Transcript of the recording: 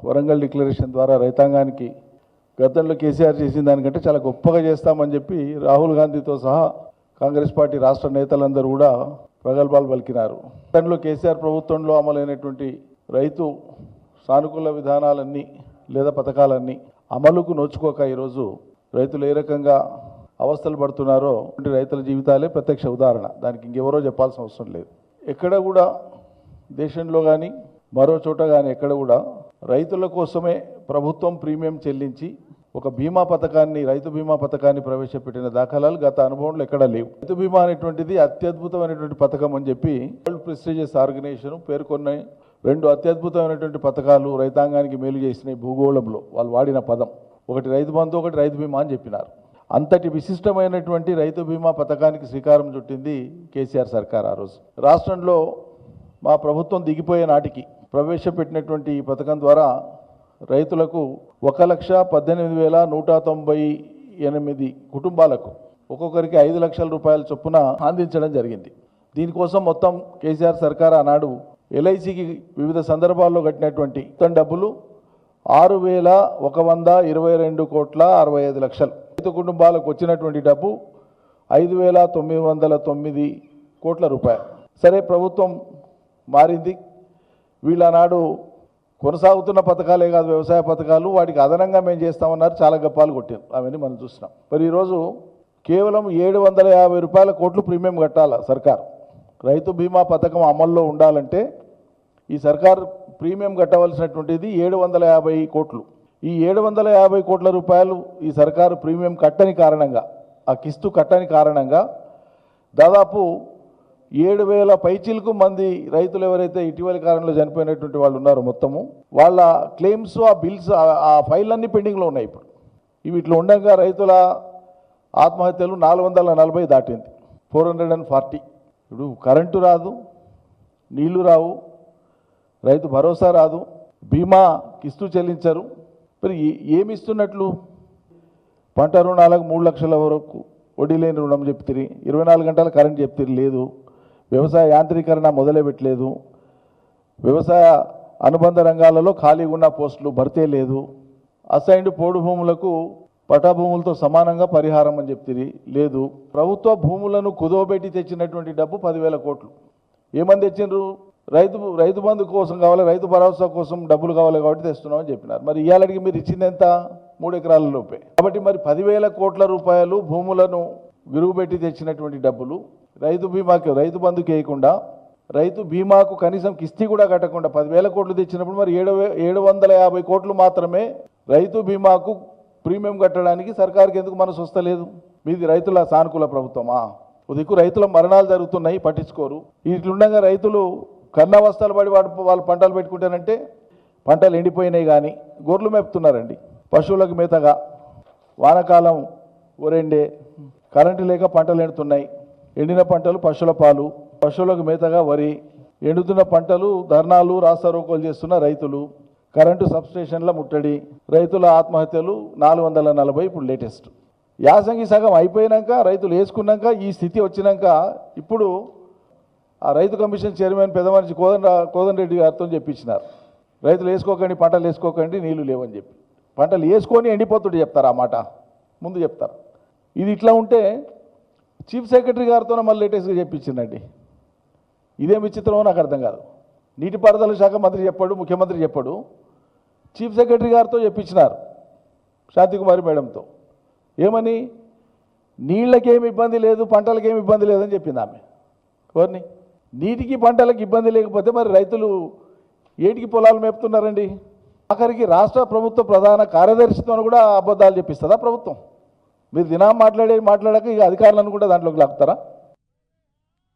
Warangal declaration ద్వారా రైతాంగానికి గతంలో కేసీఆర్ చేసిన దానికంటే చాలా గొప్పగా చేస్తామని చెప్పి రాహుల్ గాంధీతో సహా కాంగ్రెస్ పార్టీ రాష్ట్ర నేతలందరూ కూడా ప్రగల్భాలు పలికినారు. గతంలో కేసీఆర్ ప్రభుత్వంలో అమలైనటువంటి రైతు సానుకూల విధానాలన్నీ లేదా పథకాలన్నీ అమలుకు నోచుకోక ఈరోజు రైతులు ఏ రకంగా అవస్థలు పడుతున్నారో రైతుల జీవితాలే ప్రత్యక్ష ఉదాహరణ. దానికి ఇంకెవరో చెప్పాల్సిన అవసరం లేదు. ఎక్కడ కూడా దేశంలో కానీ మరో చోట కానీ ఎక్కడ కూడా రైతుల కోసమే ప్రభుత్వం ప్రీమియం చెల్లించి ఒక బీమా పథకాన్ని రైతు బీమా పథకాన్ని ప్రవేశపెట్టిన దాఖలాలు గత అనుభవంలో ఎక్కడా లేవు. రైతు బీమా అనేటువంటిది అత్యద్భుతమైనటువంటి పథకం అని చెప్పి వరల్డ్ ప్రెస్టీజియస్ ఆర్గనైజేషన్ పేర్కొన్న 2 అత్యద్భుతమైనటువంటి పథకాలు రైతాంగానికి మేలు చేసినాయి భూగోళంలో. వాళ్ళు వాడిన పదం ఒకటి రైతు బంధు, ఒకటి రైతు బీమా అని చెప్పినారు. అంతటి విశిష్టమైనటువంటి రైతు బీమా పథకానికి శ్రీకారం చుట్టింది కేసీఆర్ సర్కార్. ఆ రోజు రాష్ట్రంలో మా ప్రభుత్వం దిగిపోయే నాటికి ప్రవేశపెట్టినటువంటి ఈ పథకం ద్వారా రైతులకు 1,18,198 కుటుంబాలకు ఒక్కొక్కరికి 5 లక్షల రూపాయల చొప్పున అందించడం జరిగింది. దీనికోసం మొత్తం కేసీఆర్ సర్కార్ ఆనాడు ఎల్ఐసికి వివిధ సందర్భాల్లో కట్టినటువంటి మొత్తం డబ్బులు 6,122,65,00,000. రైతు కుటుంబాలకు వచ్చినటువంటి డబ్బు 5,909 కోట్ల రూపాయలు. సరే, ప్రభుత్వం మారింది. వీళ్ళనాడు కొనసాగుతున్న పథకాలే కాదు, వ్యవసాయ పథకాలు వాటికి అదనంగా మేము చేస్తామన్నారు. చాలా గప్పాలు కొట్టారు. అవన్నీ మనం చూస్తున్నాం. మరి ఈరోజు కేవలం 750 కోట్లు ప్రీమియం కట్టాల సర్కార్. రైతు బీమా పథకం అమల్లో ఉండాలంటే ఈ సర్కార్ ప్రీమియం కట్టవలసినటువంటిది 750 కోట్లు. ఈ 750 కోట్ల రూపాయలు ఈ సర్కారు ప్రీమియం కట్టని కారణంగా, ఆ కిస్తు కట్టని కారణంగా దాదాపు 7,000 పైచిలకు మంది రైతులు ఎవరైతే ఇటీవలి కాలంలో చనిపోయినటువంటి వాళ్ళు ఉన్నారో మొత్తము వాళ్ళ క్లెయిమ్స్, ఆ బిల్స్, ఆ ఫైళ్ళన్నీ పెండింగ్లో ఉన్నాయి. ఇప్పుడు ఇట్లా ఉండగా రైతుల ఆత్మహత్యలు 440 దాటింది, 440. ఇప్పుడు కరెంటు రాదు, నీళ్లు రావు, రైతు భరోసా రాదు, బీమా కిస్తు చెల్లించరు. మరి ఏమి ఇస్తున్నట్లు? పంట రుణాలకు 3 లక్షల వరకు వడ్డీ లేని రుణం చెప్తిరి, 24 గంటల కరెంట్ చెప్తిరి లేదు, వ్యవసాయ యాంత్రీకరణ మొదలే పెట్టలేదు, వ్యవసాయ అనుబంధ రంగాలలో ఖాళీగా ఉన్న పోస్టులు భర్తీ లేదు, అసైన్డ్ పోడు భూములకు పటా భూములతో సమానంగా పరిహారం అని చెప్తిరి లేదు. ప్రభుత్వ భూములను కుదవబెట్టి తెచ్చినటువంటి డబ్బు 10,000 కోట్లు. ఏమని తెచ్చిండ్రు? రైతు బంధు కోసం కావాలి, రైతు భరోసా కోసం డబ్బులు కావాలి కాబట్టి తెస్తున్నామని చెప్పినారు. మరి ఇవాళకి మీరు ఇచ్చింది ఎంత? 3 ఎకరాల లోపే. కాబట్టి మరి 10,000 కోట్ల రూపాయలు భూములను విరుగుపెట్టి తెచ్చినటువంటి డబ్బులు రైతు బీమాకి, రైతు బంధుకి వేయకుండా, రైతు బీమాకు కనీసం కిస్తీ కూడా కట్టకుండా 10,000 కోట్లు తెచ్చినప్పుడు మరి 750 కోట్లు మాత్రమే రైతు బీమాకు ప్రీమియం కట్టడానికి సర్కారుకి ఎందుకు మనసు వస్తలేదు? మీది రైతుల సానుకూల ప్రభుత్వమా? దిక్కు రైతుల మరణాలు జరుగుతున్నాయి, పట్టించుకోరు. ఇట్లుండగా రైతులు కన్నవస్థలు పడి వాళ్ళు పంటలు పెట్టుకుంటారంటే పంటలు ఎండిపోయినాయి కానీ గొర్రెలు మేపుతున్నారండి. పశువులకు మేతగా వానకాలం ఒరెండే, కరెంటు లేక పంటలు ఎండుతున్నాయి. ఎండిన పంటలు పశువుల పాలు, పశువులకు మేతగా వరి, ఎండుతున్న పంటలు ధర్నాలు, రాస్తారోకోలు చేస్తున్న రైతులు, కరెంటు సబ్స్టేషన్ల ముట్టడి, రైతుల ఆత్మహత్యలు 440. ఇప్పుడు లేటెస్ట్ యాసంగి సగం అయిపోయినాక, రైతులు వేసుకున్నాక, ఈ స్థితి వచ్చినాక ఇప్పుడు ఆ రైతు కమిషన్ చైర్మన్ పెద్ద మనిషి కోదండ రెడ్డి గారితో చెప్పించినారు, రైతులు వేసుకోకండి, పంటలు వేసుకోకండి, నీళ్లు లేవని చెప్పి. పంటలు వేసుకొని ఎండిపోతుంటే చెప్తారు, ఆ మాట ముందు చెప్తారు. ఇది ఇట్లా ఉంటే చీఫ్ సెక్రటరీ గారితోనే మళ్ళీ లేటెస్ట్గా చెప్పించిందండి. ఇదేం విచిత్రమో నాకు అర్థం కాదు. నీటిపారుదల శాఖ మంత్రి చెప్పాడు, ముఖ్యమంత్రి చెప్పాడు, చీఫ్ సెక్రటరీ గారితో చెప్పించినారు శాంతికుమారి మేడంతో. ఏమని? నీళ్ళకేమి ఇబ్బంది లేదు, పంటలకేమి ఇబ్బంది లేదని చెప్పింది ఆమె. ఎవరిని? నీటికి పంటలకు ఇబ్బంది లేకపోతే మరి రైతులు ఏటికి పొలాలు మేపుతున్నారండి? ఆఖరికి రాష్ట్ర ప్రభుత్వ ప్రధాన కార్యదర్శితో కూడా అబద్ధాలు చెప్పిస్తుందా ప్రభుత్వం? మీరు దినం మాట్లాడాక ఇక అధికారులను కూడా దాంట్లోకి లాగుతారా?